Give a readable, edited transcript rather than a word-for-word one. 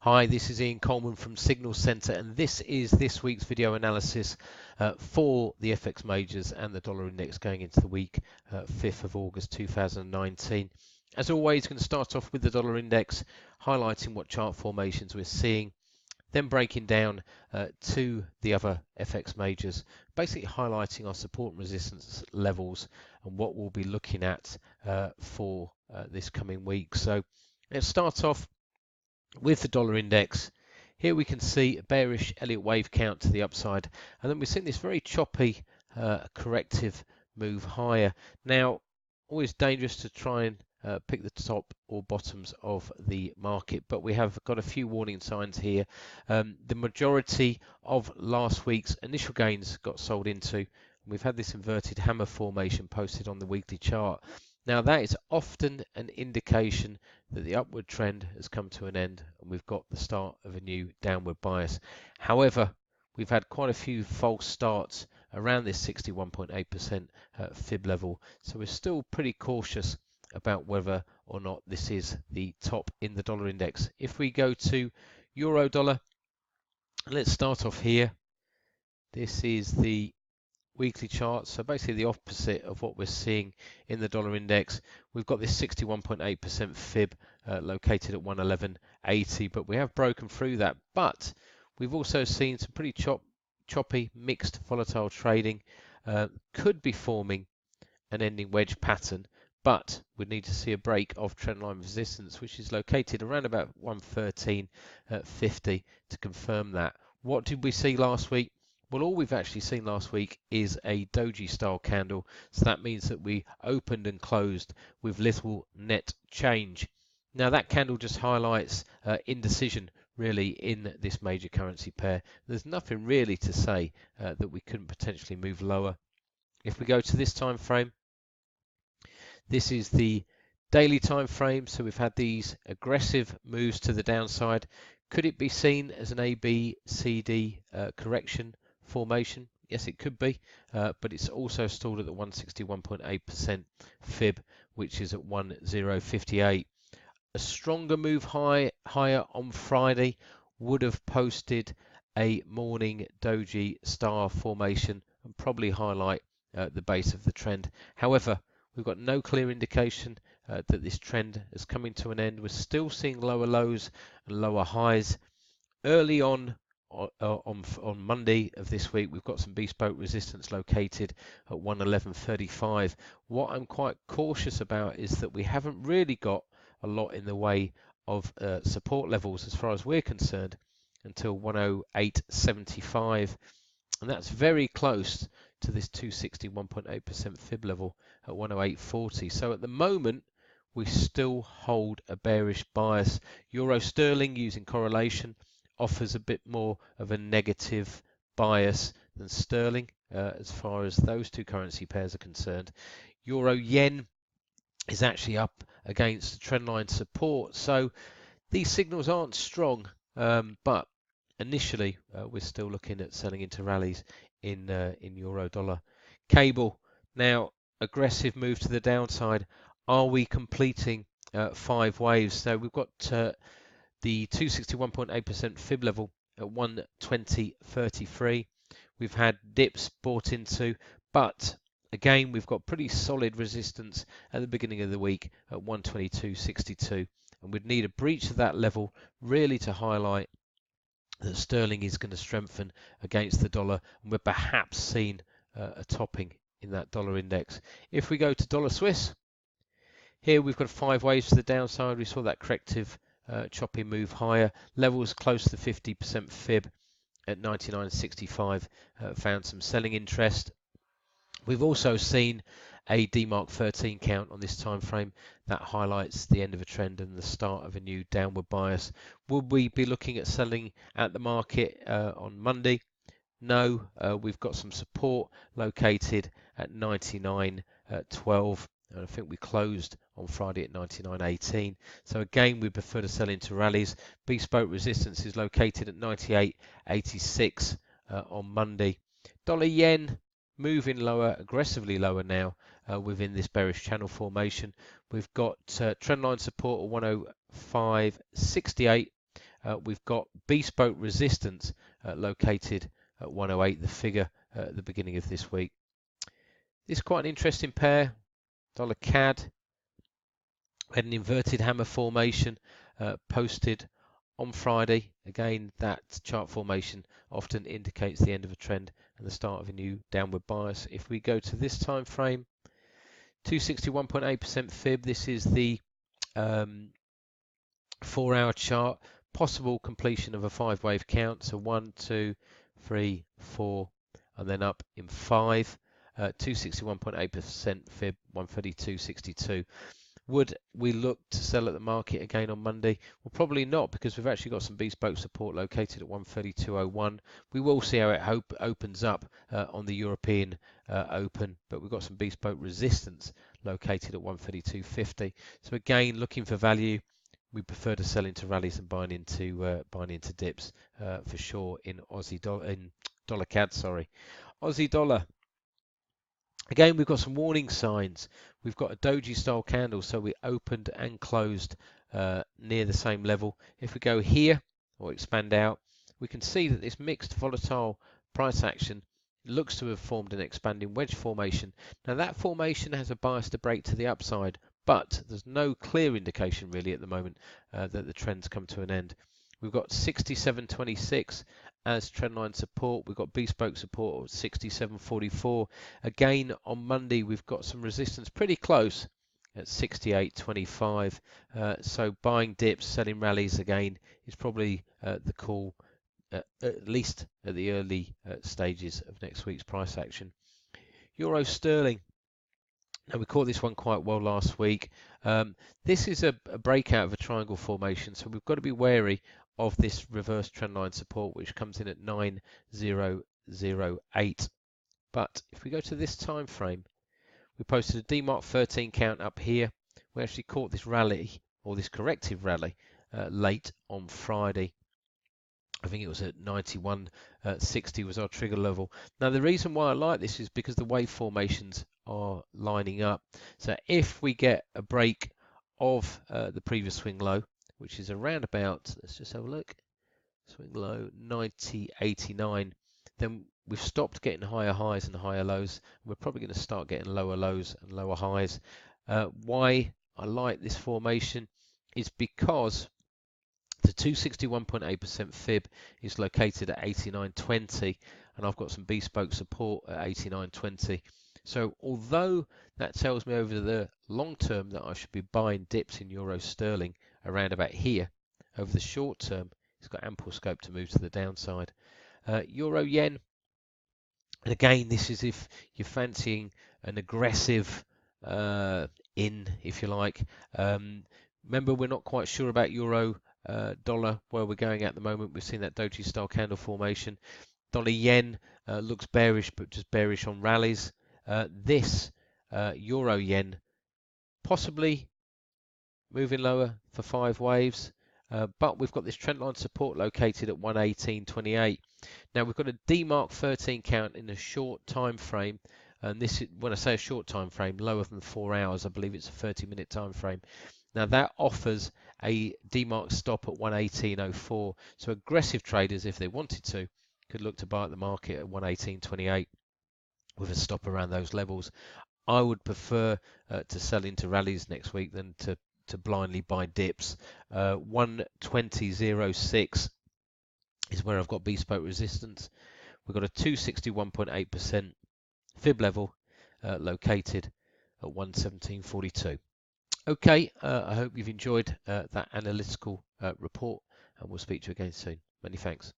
Hi, this is Ian Coleman from Signal Centre, and this is this week's video analysis for the FX majors and the dollar index going into the week 5th of August 2019. As always, going to start off with the dollar index, highlighting what chart formations we're seeing, then breaking down to the other FX majors, basically highlighting our support and resistance levels and what we'll be looking at for this coming week. So let's start off with the dollar index. Here we can see a bearish Elliott wave count to the upside, and then we're seeing this very choppy corrective move higher. Now, always dangerous to try and pick the top or bottoms of the market, but we have got a few warning signs here. The majority of last week's initial gains got sold into, and we've had this inverted hammer formation posted on the weekly chart. Now, that is often an indication that the upward trend has come to an end and we've got the start of a new downward bias. However, we've had quite a few false starts around this 61.8% fib level, so we're still pretty cautious about whether or not this is the top in the dollar index. If we go to euro dollar, let's start off here. This is the weekly chart, so basically the opposite of what we're seeing in the dollar index. We've got this 61.8% fib located at 111.80, but we have broken through that. But we've also seen some pretty choppy, mixed, volatile trading. Could be forming an ending wedge pattern, but we'd need to see a break of trendline resistance, which is located around about 113.50 to confirm that. What did we see last week? Well, all we've actually seen last week is a doji style candle, so that means that we opened and closed with little net change. Now that candle just highlights indecision really in this major currency pair. There's nothing really to say that we couldn't potentially move lower. If we go to this time frame, this is the daily time frame, so we've had these aggressive moves to the downside. Could it be seen as an A, B, C, D correction formation? Yes, it could be, but it's also stalled at the 161.8% fib, which is at 1058. A stronger move higher on Friday would have posted a morning doji star formation and probably highlight the base of the trend. However, we've got no clear indication that this trend is coming to an end. We're still seeing lower lows and lower highs. Early on Monday of this week, we've got some bespoke resistance located at 111.35. What I'm quite cautious about is that we haven't really got a lot in the way of support levels as far as we're concerned until 108.75, and that's very close to this 261.8% fib level at 108.40. So at the moment we still hold a bearish bias. Euro sterling, using correlation, offers a bit more of a negative bias than sterling as far as those two currency pairs are concerned. Euro yen is actually up against trendline support, so these signals aren't strong, but initially we're still looking at selling into rallies in euro dollar. Cable, now aggressive move to the downside. Are we completing 5 waves? So we've got the 261.8% fib level at 120.33. We've had dips bought into, but again we've got pretty solid resistance at the beginning of the week at 122.62, and we'd need a breach of that level really to highlight that sterling is going to strengthen against the dollar, and we're perhaps seeing a topping in that dollar index. If we go to dollar Swiss, here we've got 5 waves to the downside. We saw that corrective choppy move higher. Levels close to 50% fib at 99.65 found some selling interest. We've also seen a DMARC 13 count on this time frame that highlights the end of a trend and the start of a new downward bias. Will we be looking at selling at the market on Monday? No, we've got some support located at 99.12. And I think we closed on Friday at 99.18. So again, we prefer to sell into rallies. Bespoke resistance is located at 98.86 on Monday. Dollar yen moving lower, aggressively lower now within this bearish channel formation. We've got trendline support at 105.68 we've got bespoke resistance located at 108, the figure at the beginning of this week. This is quite an interesting pair. Dollar CAD had an inverted hammer formation posted on Friday. Again, that chart formation often indicates the end of a trend and the start of a new downward bias. If we go to this time frame, 261.8% fib. This is the 4-hour chart. Possible completion of a 5-wave count. So 1, 2, 3, 4, and then up in 5. 261.8% fib, 132.62. Would we look to sell at the market again on Monday? Well, probably not, because we've actually got some bespoke support located at 132.01. We will see how it opens up on the European Open, but we've got some bespoke resistance located at 132.50. So again, looking for value. We prefer to sell into rallies and buying into dips for sure in dollar CAD. Sorry, Aussie dollar. Again, we've got some warning signs. We've got a doji style candle, so we opened and closed near the same level. If we go here or expand out, we can see that this mixed volatile price action looks to have formed an expanding wedge formation. Now that formation has a bias to break to the upside, but there's no clear indication really at the moment that the trend's come to an end. We've got 67.26 as trendline support. We've got bespoke support of 67.44. Again, on Monday, we've got some resistance pretty close at 68.25. So buying dips, selling rallies again is probably the call, at least at the early stages of next week's price action. Euro sterling. Now, we caught this one quite well last week. This is a breakout of a triangle formation, so we've got to be wary of this reverse trendline support, which comes in at 9008. But if we go to this time frame, we posted a DMARC 13 count up here. We actually caught this rally, or this corrective rally, late on Friday. I think it was at 91.60 was our trigger level. Now, the reason why I like this is because the wave formations are lining up. So if we get a break of the previous swing low, which is around about, let's just have a look, swing low 90.89, then we've stopped getting higher highs and higher lows. We're probably going to start getting lower lows and lower highs. Why I like this formation is because the 261.8% fib is located at 89.20, and I've got some bespoke support at 89.20. So although that tells me over the long term that I should be buying dips in euro sterling around about here, over the short term it's got ample scope to move to the downside. Euro yen, and again, this is if you're fancying an aggressive in, if you like. Remember, we're not quite sure about euro dollar, where we're going at the moment. We've seen that doji style candle formation. Dollar yen looks bearish, but just bearish on rallies. This euro yen possibly moving lower for 5 waves, but we've got this trendline support located at 118.28. Now we've got a DMARC 13 count in a short time frame, and this is, when I say a short time frame, lower than 4 hours. I believe it's a 30-minute time frame. Now that offers a DMARC stop at 118.04. So aggressive traders, if they wanted to, could look to buy at the market at 118.28 with a stop around those levels. I would prefer to sell into rallies next week than to blindly buy dips. 120.06 is where I've got bespoke resistance. We've got a 261.8% fib level located at 117.42. Okay, I hope you've enjoyed that analytical report, and we'll speak to you again soon. Many thanks.